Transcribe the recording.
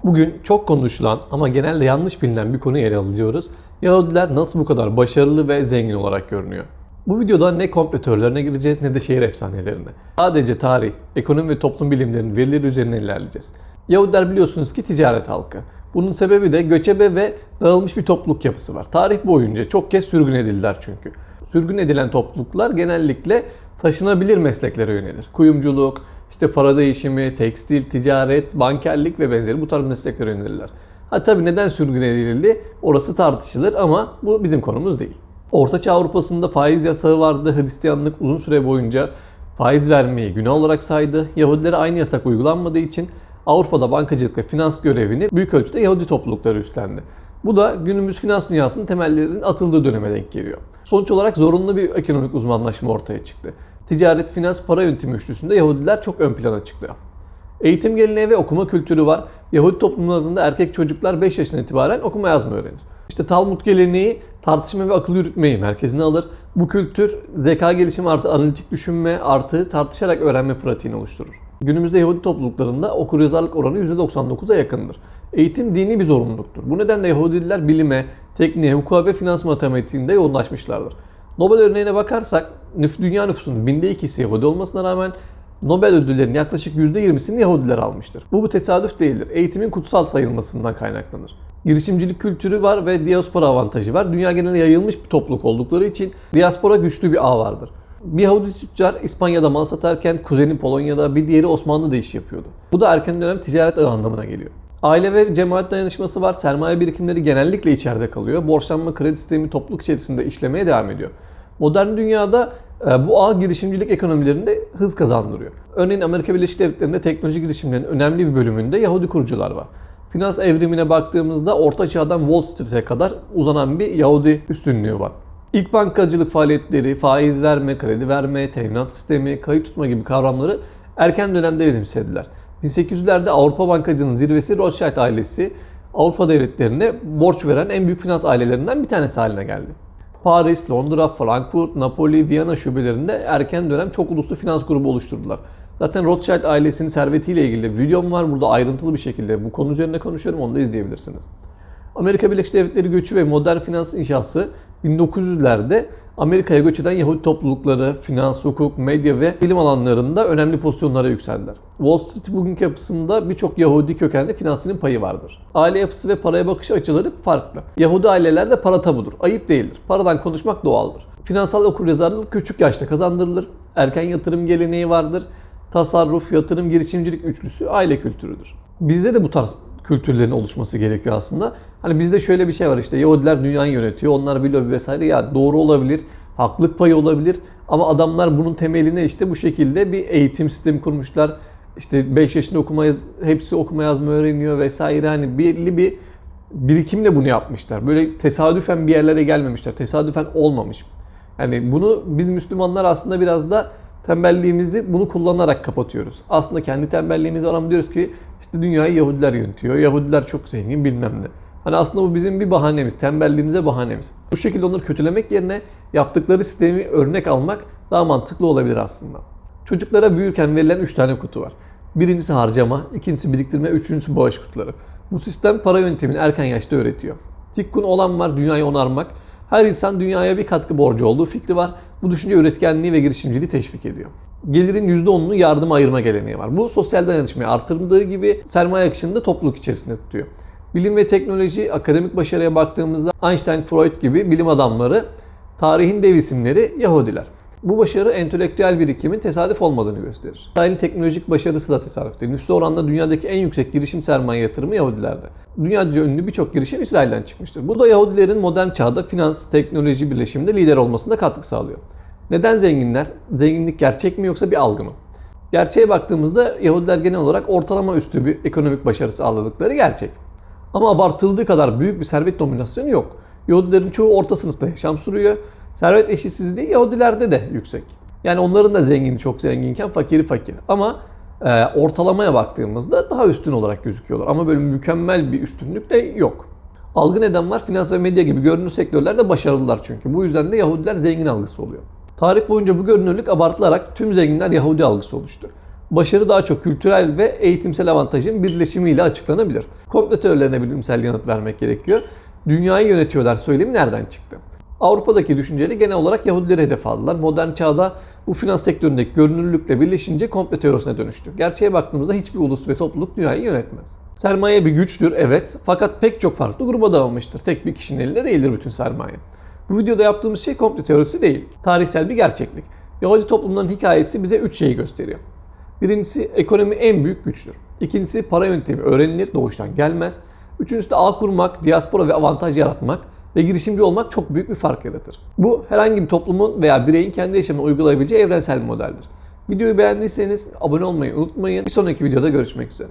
Bugün çok konuşulan ama genelde yanlış bilinen bir konuyu ele alıyoruz. Yahudiler nasıl bu kadar başarılı ve zengin olarak görünüyor? Bu videoda ne komplo teorilerine gireceğiz ne de şehir efsanelerine. Sadece tarih, ekonomi ve toplum bilimlerinin verileri üzerinden ilerleyeceğiz. Yahudiler biliyorsunuz ki ticaret halkı. Bunun sebebi de göçebe ve dağılmış bir topluluk yapısı var. Tarih boyunca çok kez sürgün edildiler çünkü. Sürgün edilen topluluklar genellikle taşınabilir mesleklere yönelir. Kuyumculuk, İşte para değişimi, tekstil, ticaret, bankerlik ve benzeri bu tarz mesleklere yönelirler. Tabii neden sürgün edildi orası tartışılır ama bu bizim konumuz değil. Ortaçağ Avrupa'sında faiz yasağı vardı. Hristiyanlık uzun süre boyunca faiz vermeyi günah olarak saydı. Yahudilere aynı yasak uygulanmadığı için Avrupa'da bankacılık ve finans görevini büyük ölçüde Yahudi toplulukları üstlendi. Bu da günümüz finans dünyasının temellerinin atıldığı döneme denk geliyor. Sonuç olarak zorunlu bir ekonomik uzmanlaşma ortaya çıktı. Ticaret, finans, para yönetimi üçlüsünde Yahudiler çok ön plana çıktı. Eğitim geleneği ve okuma kültürü var. Yahudi toplumlarında erkek çocuklar 5 yaşından itibaren okuma yazma öğrenir. İşte Talmud geleneği tartışma ve akıl yürütmeyi merkezine alır. Bu kültür zeka gelişimi artı analitik düşünme artı tartışarak öğrenme pratiğini oluşturur. Günümüzde Yahudi topluluklarında okuryazarlık oranı %99'a yakındır. Eğitim dini bir zorunluluktur. Bu nedenle Yahudiler bilime, tekniğe, hukuka ve finans matematiğinde yoğunlaşmışlardır. Nobel örneğine bakarsak dünya nüfusunun %2'si Yahudi olmasına rağmen Nobel ödüllerinin yaklaşık %20'sini Yahudiler almıştır. Bu tesadüf değildir. Eğitimin kutsal sayılmasından kaynaklanır. Girişimcilik kültürü var ve diaspora avantajı var. Dünya genelinde yayılmış bir topluluk oldukları için diaspora güçlü bir ağ vardır. Bir Yahudi tüccar İspanya'da mal satarken kuzeni Polonya'da bir diğeri Osmanlı'da iş yapıyordu. Bu da erken dönem ticaret ağı anlamına geliyor. Aile ve cemaat dayanışması var. Sermaye birikimleri genellikle içeride kalıyor. Borçlanma kredi sistemi topluluk içerisinde işlemeye devam ediyor. Modern dünyada bu ağ girişimcilik ekonomilerinde hız kazandırıyor. Örneğin Amerika Birleşik Devletleri'nde teknoloji girişimlerinin önemli bir bölümünde Yahudi kurucular var. Finans evrimine baktığımızda Orta Çağ'dan Wall Street'e kadar uzanan bir Yahudi üstünlüğü var. İlk bankacılık faaliyetleri, faiz verme, kredi verme, teminat sistemi, kayıt tutma gibi kavramları erken dönemde benimsediler. 1800'lerde Avrupa bankacılığının zirvesi Rothschild ailesi Avrupa devletlerine borç veren en büyük finans ailelerinden bir tanesi haline geldi. Paris, Londra, Frankfurt, Napoli, Viyana şubelerinde erken dönem çok uluslu finans grubu oluşturdular. Zaten Rothschild ailesinin servetiyle ilgili bir videom var. Burada ayrıntılı bir şekilde bu konu üzerine konuşuyorum. Onu da izleyebilirsiniz. Amerika Birleşik Devletleri göçü ve modern finans inşası 1900'lerde Amerika'ya göç eden Yahudi toplulukları, finans, hukuk, medya ve bilim alanlarında önemli pozisyonlara yükseldiler. Wall Street bugünkü yapısında birçok Yahudi kökenli finansçının payı vardır. Aile yapısı ve paraya bakış açıları farklı. Yahudi ailelerde para tabudur, ayıp değildir. Paradan konuşmak doğaldır. Finansal okuryazarlık küçük yaşta kazandırılır. Erken yatırım geleneği vardır. Tasarruf, yatırım, girişimcilik üçlüsü aile kültürüdür. Bizde de bu tarz kültürlerin oluşması gerekiyor aslında. Hani bizde şöyle bir şey var işte Yahudiler dünyayı yönetiyor, onlar biliyor vesaire. Ya doğru olabilir, haklılık payı olabilir ama adamlar bunun temeline işte bu şekilde bir eğitim sistemi kurmuşlar. İşte 5 yaşında hepsi okuma yazma öğreniyor vesaire. Hani belli bir birikimle bunu yapmışlar. Böyle tesadüfen bir yerlere gelmemişler. Tesadüfen olmamış. Yani bunu biz Müslümanlar aslında biraz da tembelliğimizi bunu kullanarak kapatıyoruz. Aslında kendi tembelliğimiz var ama diyoruz ki işte dünyayı Yahudiler yönetiyor. Yahudiler çok zengin bilmem ne. Hani aslında bu bizim bir bahanemiz. Tembelliğimize bahanemiz. Bu şekilde onları kötülemek yerine yaptıkları sistemi örnek almak daha mantıklı olabilir aslında. Çocuklara büyürken verilen 3 tane kutu var. Birincisi harcama, ikincisi biriktirme, üçüncüsü bağış kutuları. Bu sistem para yönetimini erken yaşta öğretiyor. Tikkun olan var dünyayı onarmak. Her insan dünyaya bir katkı borcu olduğu fikri var. Bu düşünce üretkenliği ve girişimciliği teşvik ediyor. Gelirin %10'unu yardıma ayırma geleneği var. Bu sosyal dayanışmayı artırdığı gibi sermaye akışını da topluluk içerisinde tutuyor. Bilim ve teknoloji, akademik başarıya baktığımızda Einstein, Freud gibi bilim adamları, tarihin dev isimleri Yahudiler. Bu başarı entelektüel birikimin tesadüf olmadığını gösterir. İsrail'in teknolojik başarısı da tesadüf değil. Nüfus oranında dünyadaki en yüksek girişim sermaye yatırımı Yahudilerde. Dünyaca ünlü birçok girişim İsrail'den çıkmıştır. Bu da Yahudilerin modern çağda finans, teknoloji birleşiminde lider olmasında katkı sağlıyor. Neden zenginler? Zenginlik gerçek mi yoksa bir algı mı? Gerçeğe baktığımızda Yahudiler genel olarak ortalama üstü bir ekonomik başarı sağladıkları gerçek. Ama abartıldığı kadar büyük bir servet dominasyonu yok. Yahudilerin çoğu orta sınıfta yaşam sürüyor. Servet eşitsizliği Yahudilerde de yüksek. Yani onların da zengini çok zenginken fakiri fakir. Ama ortalamaya baktığımızda daha üstün olarak gözüküyorlar. Ama böyle mükemmel bir üstünlük de yok. Algı neden var? Finans ve medya gibi görünür sektörlerde başarılılar çünkü. Bu yüzden de Yahudiler zengin algısı oluyor. Tarih boyunca bu görünürlük abartılarak tüm zenginler Yahudi algısı oluştu. Başarı daha çok kültürel ve eğitimsel avantajın birleşimiyle açıklanabilir. Komplo teorilerine bilimsel yanıt vermek gerekiyor. Dünyayı yönetiyorlar söylemi nereden çıktı? Avrupa'daki düşünceli genel olarak Yahudileri hedef aldılar. Modern çağda bu finans sektöründeki görünürlükle birleşince komplo teorisine dönüştü. Gerçeğe baktığımızda hiçbir ulus ve topluluk dünyayı yönetmez. Sermaye bir güçtür, evet, fakat pek çok farklı gruba dağılmıştır. Tek bir kişinin elinde değildir bütün sermaye. Bu videoda yaptığımız şey komplo teorisi değil, tarihsel bir gerçeklik. Yahudi toplumların hikayesi bize 3 şeyi gösteriyor. Birincisi, ekonomi en büyük güçtür. İkincisi, para yöntemi öğrenilir, doğuştan gelmez. Üçüncüsü de ağ kurmak, diaspora ve avantaj yaratmak ve girişimci olmak çok büyük bir fark yaratır. Bu herhangi bir toplumun veya bireyin kendi yaşamına uygulayabileceği evrensel bir modeldir. Videoyu beğendiyseniz abone olmayı unutmayın. Bir sonraki videoda görüşmek üzere.